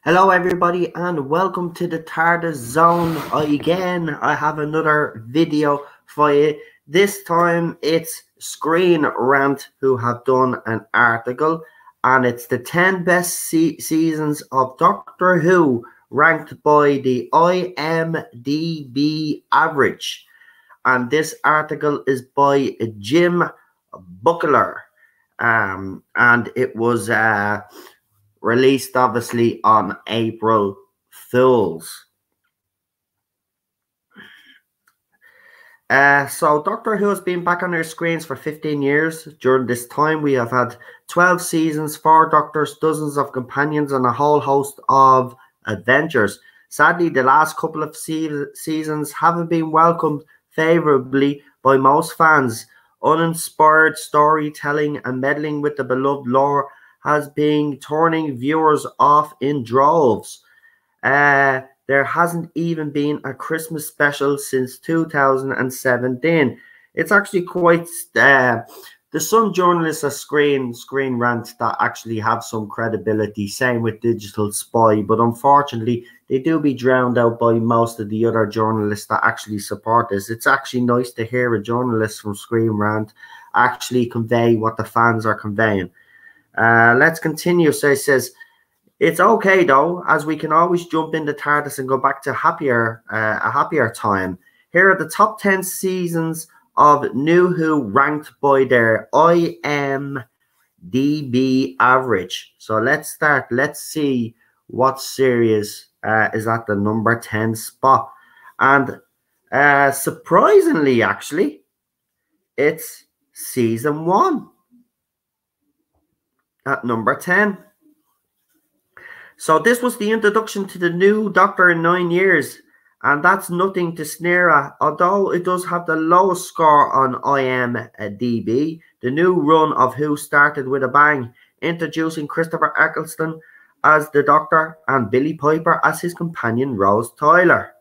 Hello everybody and welcome to the TARDIS Zone. I have another video for you. This time it's Screen Rant who have done an article, and it's the 10 best seasons of Doctor Who ranked by the IMDB average. And this article is by Jim Buckler, and it was released obviously on April Fools. So Doctor Who has been back on our screens for 15 years. During this time we have had 12 seasons, 4 Doctors, dozens of companions and a whole host of adventures. Sadly, the last couple of seasons haven't been welcomed favourably by most fans. Uninspired storytelling and meddling with the beloved lore has been turning viewers off in droves. There hasn't even been a Christmas special since 2017. It's actually quite... there's some journalists at Screen Rant that actually have some credibility, same with Digital Spy, but unfortunately they do be drowned out by most of the other journalists that actually support this. It's actually nice to hear a journalist from Screen Rant actually convey what the fans are conveying. Let's continue. So it says, it's okay though, as we can always jump into TARDIS and go back to a happier time. Here are the top 10 seasons of New Who ranked by their IMDB average. So let's start. Let's see what series is at the number 10 spot. And surprisingly, actually, it's season 1. At number 10. So this was the introduction to the new Doctor in 9 years, and that's nothing to sneer at. Although it does have the lowest score on IMDb, the new run of Who started with a bang, introducing Christopher Eccleston as the Doctor and Billy Piper as his companion Rose Tyler.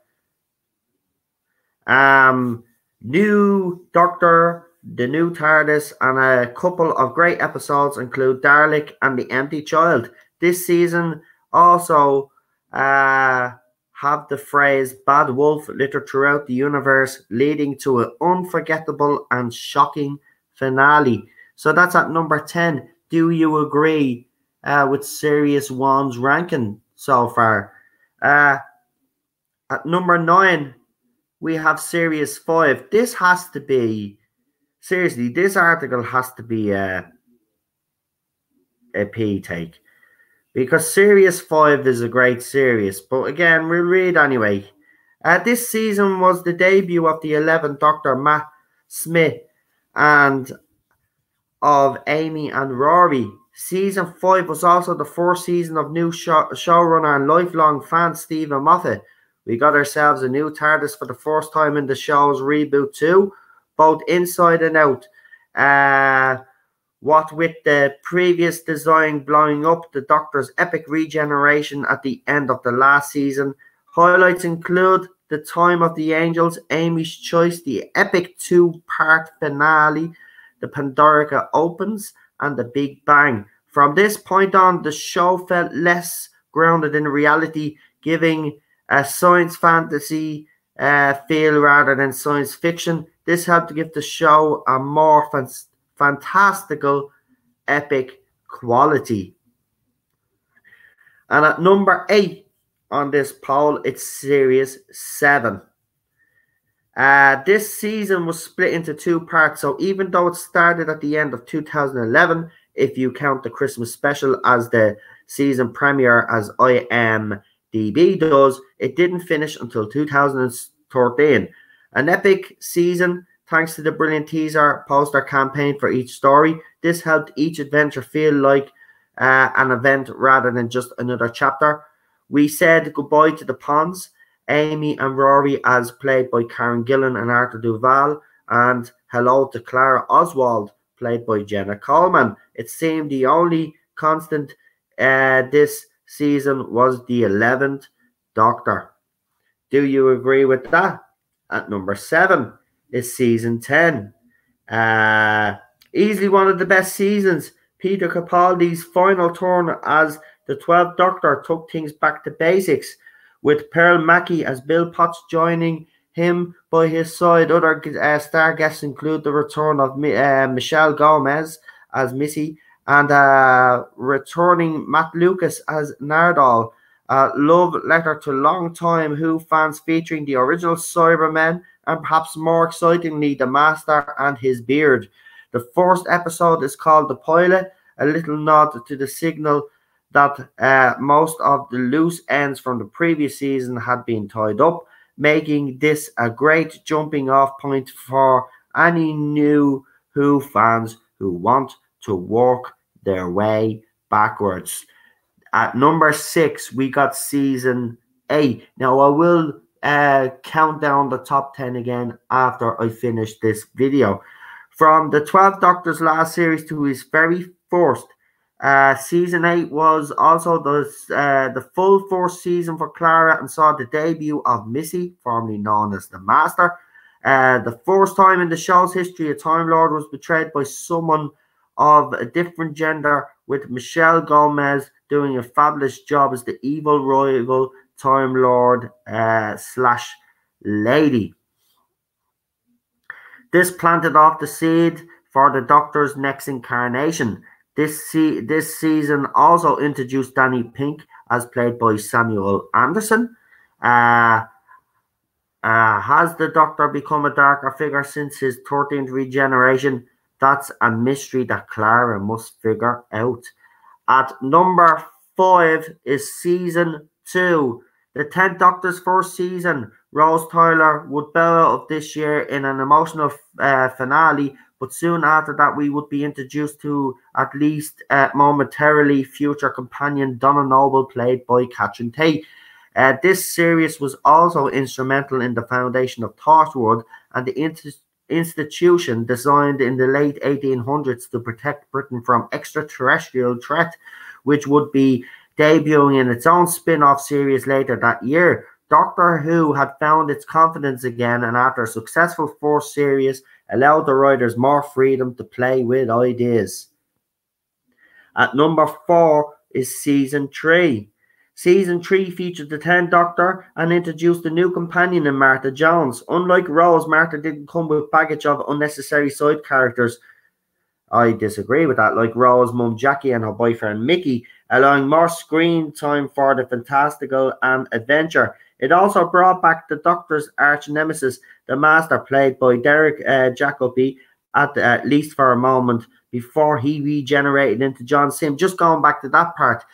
New Doctor, the new TARDIS, and a couple of great episodes include Dalek and the Empty Child. This season also have the phrase Bad Wolf littered throughout the universe, leading to an unforgettable and shocking finale. So that's at number 10. Do you agree with Series 1's ranking so far? At number 9, we have Series 5. This has to be... Seriously, this article has to be a P take, because Series 5 is a great series. But again, we'll read anyway. This season was the debut of the 11th Doctor, Matt Smith, and of Amy and Rory. Season 5 was also the first season of new showrunner and lifelong fan Stephen Moffat. We got ourselves a new TARDIS for the first time in the show's reboot too, both inside and out. What with the previous design blowing up, the Doctor's epic regeneration at the end of the last season. Highlights include the Time of the Angels, Amy's Choice, the epic 2-part finale, the Pandorica Opens, and the Big Bang. From this point on, the show felt less grounded in reality, giving a science fantasy feel rather than science fiction. This helped to give the show a more fantastical, epic quality. And at number 8 on this poll, it's Series 7. This season was split into 2 parts, so even though it started at the end of 2011, if you count the Christmas special as the season premiere as IMDb does, it didn't finish until 2013. An epic season thanks to the brilliant teaser poster campaign for each story. This helped each adventure feel like an event rather than just another chapter. We said goodbye to the Ponds, Amy and Rory as played by Karen Gillan and Arthur Duval, and hello to Clara Oswald played by Jenna Coleman. It seemed the only constant this season was the 11th Doctor. Do you agree with that? At number 7 is season 10. Easily one of the best seasons. Peter Capaldi's final turn as the 12th Doctor took things back to basics, with Pearl Mackie as Bill Potts joining him by his side. Other star guests include the return of Michelle Gomez as Missy and returning Matt Lucas as Nardole. Love letter to long-time Who fans featuring the original Cybermen and perhaps more excitingly the Master and his beard. The first episode is called The Pilot, a little nod to the signal that most of the loose ends from the previous season had been tied up, making this a great jumping off point for any new Who fans who want to work their way backwards. At number 6, we got season 8. Now, I will count down the top 10 again after I finish this video. From the 12th Doctor's last series to his very first, season 8 was also the full first season for Clara and saw the debut of Missy, formerly known as the Master. The first time in the show's history a Time Lord was betrayed by someone of a different gender, with Michelle Gomez doing a fabulous job as the evil rival Time Lord / lady. This planted off the seed for the Doctor's next incarnation. This season also introduced Danny Pink, as played by Samuel Anderson. Has the Doctor become a darker figure since his 13th regeneration? That's a mystery that Clara must figure out. At number 5 is season 2. The 10th Doctor's first season. Rose Tyler would bow out of this year in an emotional finale, but soon after that we would be introduced to, at least momentarily, future companion Donna Noble, played by Catherine Tate. This series was also instrumental in the foundation of Torchwood and the institution designed in the late 1800s to protect Britain from extraterrestrial threat, which would be debuting in its own spin-off series later that year. Doctor Who had found its confidence again, and after a successful first series, allowed the writers more freedom to play with ideas. At number 4 is season 3. Season 3 featured the 10th Doctor and introduced a new companion in Martha Jones. Unlike Rose, Martha didn't come with baggage of unnecessary side characters. I disagree with that. Like Rose's mum Jackie and her boyfriend Mickey, allowing more screen time for the fantastical and adventure. It also brought back the Doctor's arch nemesis, the Master, played by Derek Jacobi, at least for a moment before he regenerated into John Sim. Just going back to that part.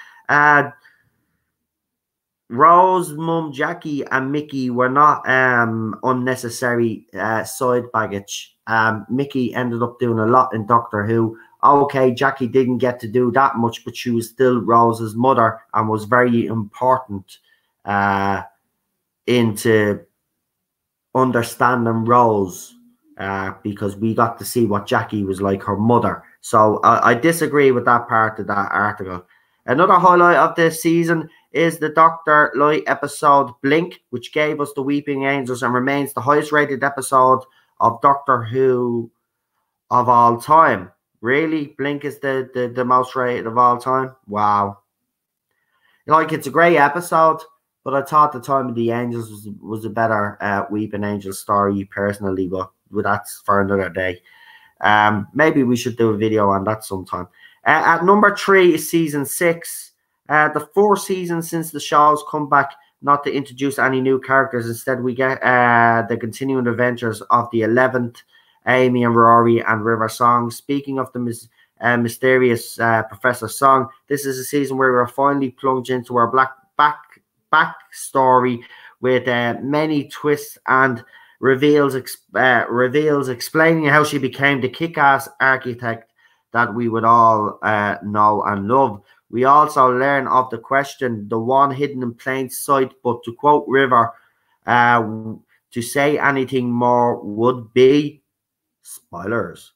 Rose's mum Jackie and Mickey were not unnecessary side baggage. Mickey ended up doing a lot in Doctor Who. Okay, Jackie didn't get to do that much, but she was still Rose's mother and was very important into understanding Rose, because we got to see what Jackie was like, her mother. So I disagree with that part of that article. Another highlight of this season is the Dr. Light episode Blink, which gave us the Weeping Angels and remains the highest rated episode of Doctor Who of all time. Really? Blink is the most rated of all time? Wow. Like, it's a great episode, but I thought the Time of the Angels was a better Weeping Angels story personally, but that's for another day. Maybe we should do a video on that sometime. At number 3 is season 6. The 4th season since the show's comeback, not to introduce any new characters. Instead, we get the continuing adventures of the 11th, Amy and Rory and River Song. Speaking of the mysterious Professor Song, this is a season where we're finally plunged into our backstory with many twists and reveals explaining how she became the kick-ass architect that we would all know and love. We also learn of the question, the one hidden in plain sight, but to quote River, to say anything more would be spoilers.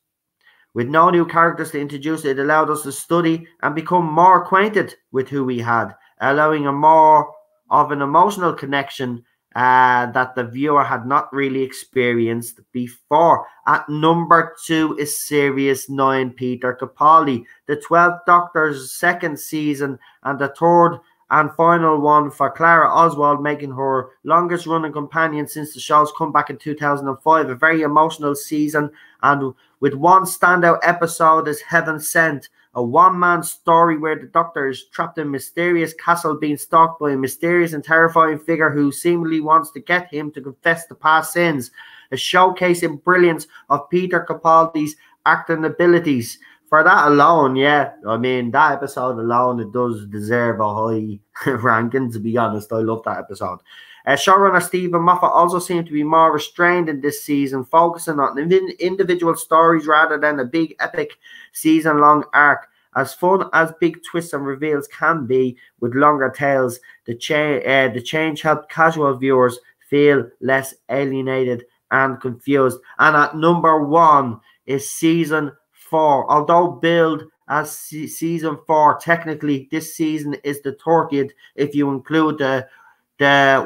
With no new characters to introduce, it allowed us to study and become more acquainted with who we had, allowing a more of an emotional connection that the viewer had not really experienced before. At number 2 is Series 9, Peter Capaldi, the 12th Doctor's second season and the third and final one for Clara Oswald, making her longest running companion since the show's comeback in 2005. A very emotional season, and with one standout episode as Heaven Sent, a one-man story where the Doctor is trapped in a mysterious castle being stalked by a mysterious and terrifying figure who seemingly wants to get him to confess the past sins. A showcasing brilliance of Peter Capaldi's acting abilities. For that alone, yeah, I mean, that episode alone, it does deserve a high ranking, to be honest. I love that episode. Showrunner Stephen Moffat also seemed to be more restrained in this season, focusing on individual stories rather than a big, epic season-long arc. As fun as big twists and reveals can be with longer tales, the change helped casual viewers feel less alienated and confused. And at number 1 is Season 4. Although billed as Season 4, technically this season is the 30th if you include the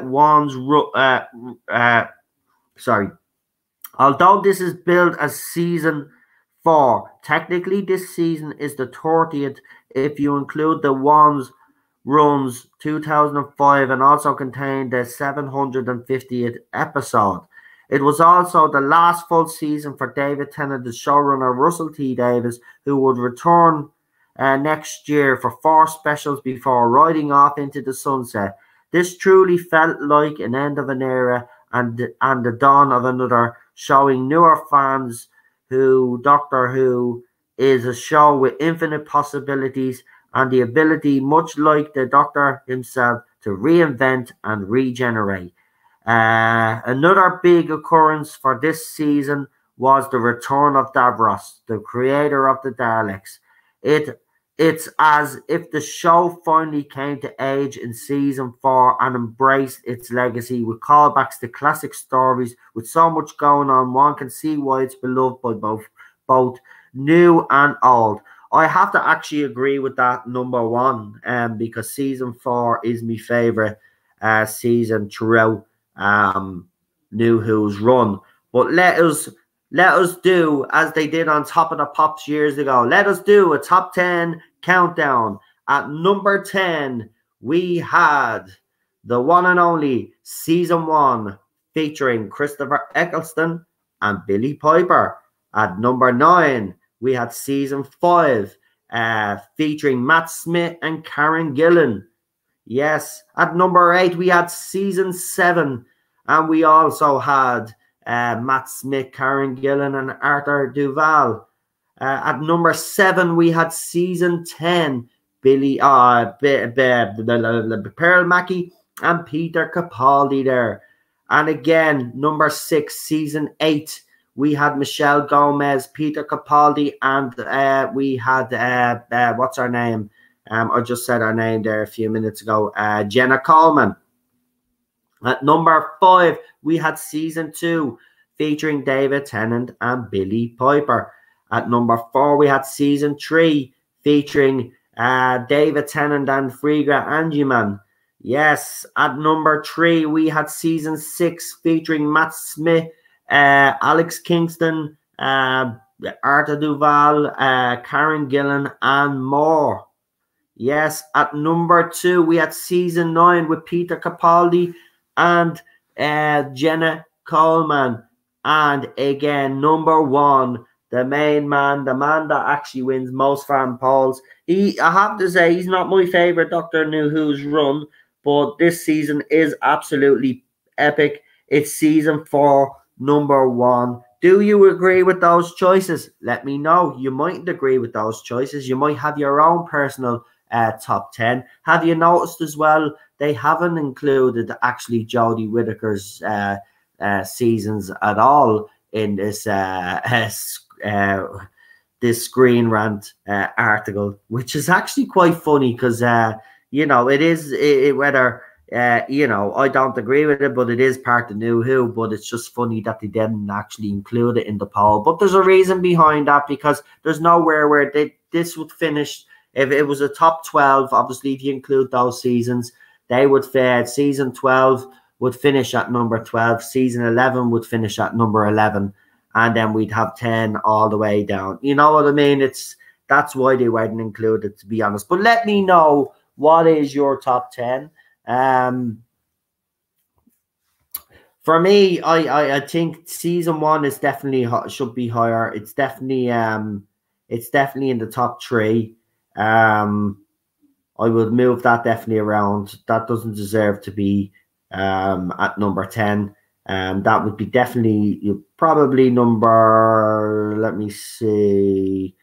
ones although this is billed as Season 4, technically this season is the 30th if you include the ones runs 2005 and also contained the 750th episode. It was also the last full season for David Tennant, the showrunner Russell T. Davies, who would return next year for 4 specials before riding off into the sunset. This truly felt like an end of an era and the dawn of another, showing newer fans who Doctor Who is a show with infinite possibilities and the ability, much like the Doctor himself, to reinvent and regenerate. Another big occurrence for this season was the return of Davros, the creator of the Daleks. It's as if the show finally came to age in Season 4 and embraced its legacy with callbacks to classic stories. With so much going on, one can see why it's beloved by both new and old. I have to actually agree with that number 1, because Season 4 is my favourite season throughout New Who's run. But let us do as they did on Top of the Pops years ago. Let us do a top 10 countdown. At number 10, we had the one and only Season 1 featuring Christopher Eccleston and Billie Piper. At number 9, we had Season 5 featuring Matt Smith and Karen Gillan. Yes. At number 8, we had Season 7, and we also had Matt Smith, Karen Gillan, and Arthur Duval. At number 7, we had Season 10, Pearl Mackie and Peter Capaldi there. And again, number 6, Season 8, we had Michelle Gomez, Peter Capaldi, and we had, what's her name? I just said her name there a few minutes ago, Jenna Coleman. At number 5, we had Season 2, featuring David Tennant and Billie Piper. At number 4, we had Season 3, featuring David Tennant and Frigga Angiman. Yes. At number 3, we had Season 6, featuring Matt Smith, Alex Kingston, Arthur Duval, Karen Gillan, and more. Yes. At number 2, we had Season 9 with Peter Capaldi and Jenna Coleman. And again, number 1, the main man, the man that actually wins most fan polls. I have to say, he's not my favourite Doctor Who's run, but this season is absolutely epic. It's Season 4, number 1. Do you agree with those choices? Let me know. You mightn't agree with those choices. You might have your own personal top 10. Have you noticed as well, they haven't included actually Jodie Whittaker's seasons at all in this this Screen Rant article, which is actually quite funny because you know, whether you know, I don't agree with it, but it is part of New Who. But it's just funny that they didn't actually include it in the poll. But there's a reason behind that, because there's nowhere where this would finish. If it was a top 12, obviously if you include those seasons, they would fare. Season 12 would finish at number 12. Season 11 would finish at number 11. And then we'd have 10 all the way down. You know what I mean? That's why they weren't included, to be honest. But let me know, what is your top 10? For me, I think season 1 is definitely should be higher. It's definitely in the top 3. I would move that definitely around. That doesn't deserve to be at number 10. That would be definitely probably number, let me see,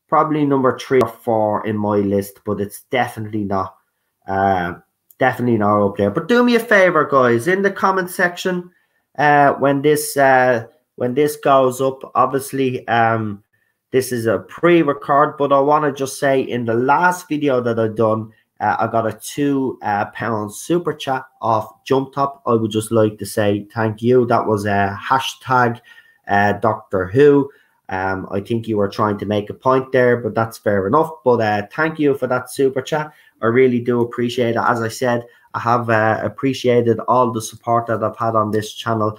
probably number 3 or 4 in my list, but it's definitely not up there. But do me a favor, guys, in the comment section, when this goes up, obviously this is a pre-record, but I want to just say, in the last video that I've done, I got a £2 super chat off Jump Top. I would just like to say thank you. That was a hashtag Doctor Who. I think you were trying to make a point there, but that's fair enough. But thank you for that super chat. I really do appreciate it. As I said, I have appreciated all the support that I've had on this channel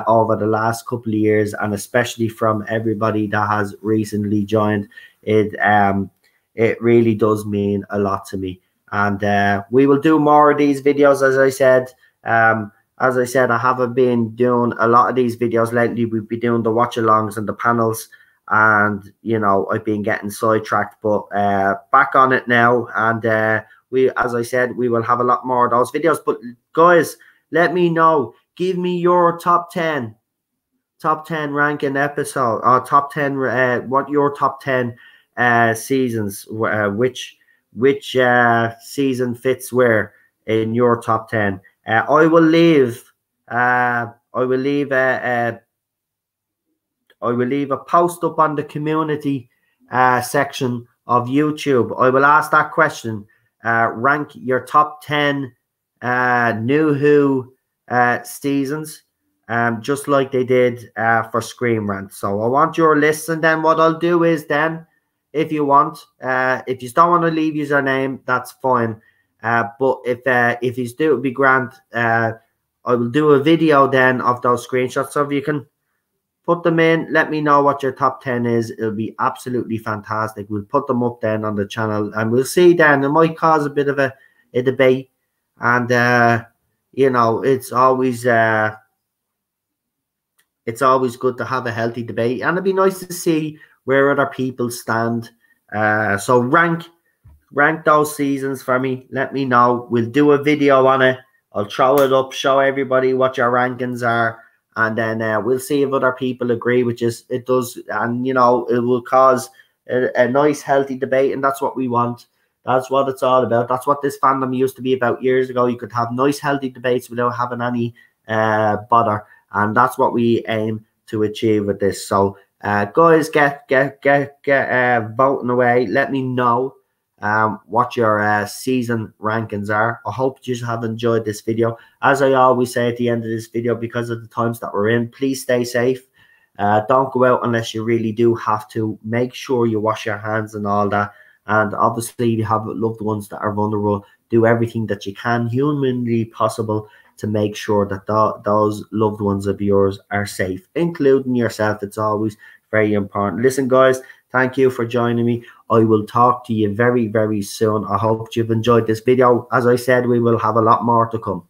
over the last couple of years, and especially from everybody that has recently joined. It really does mean a lot to me. And we will do more of these videos, as I said. I haven't been doing a lot of these videos lately. We've been doing the watch-alongs and the panels, and, you know, I've been getting sidetracked. But back on it now, and as I said, we will have a lot more of those videos. But, guys, let me know. Give me your top 10 ranking episode, or top 10, what your top 10 seasons, which season fits where in your top 10. I will leave a post up on the community section of YouTube. I will ask that question. Rank your top 10 New Who seasons, just like they did for Screen Rant. So I want your list, and then what I'll do is, then, if you want, if you don't want to leave username, that's fine. But if you do, it would be grand. I will do a video then of those screenshots. So if you can put them in, let me know what your top 10 is. It'll be absolutely fantastic. We'll put them up then on the channel, and we'll see then. It might cause a bit of a debate. And, you know, it's always good to have a healthy debate. And it'd be nice to see where other people stand. So rank those seasons for me. Let me know. We'll do a video on it. I'll throw it up, show everybody what your rankings are, and then we'll see if other people agree, which is it does. And, you know, it will cause a nice, healthy debate, and that's what we want. That's what it's all about. That's what this fandom used to be about years ago. You could have nice, healthy debates without having any bother, and that's what we aim to achieve with this. So, guys, get voting away. Let me know what your season rankings are. I hope you have enjoyed this video. As I always say at the end of this video, because of the times that we're in, please stay safe. Don't go out unless you really do have to. Make sure you wash your hands and all that. And obviously, you have loved ones that are vulnerable. Do everything that you can, humanly possible, to make sure that those loved ones of yours are safe, including yourself. It's always very important. Listen, guys, thank you for joining me. I will talk to you very, very soon. I hope you've enjoyed this video. As I said, we will have a lot more to come.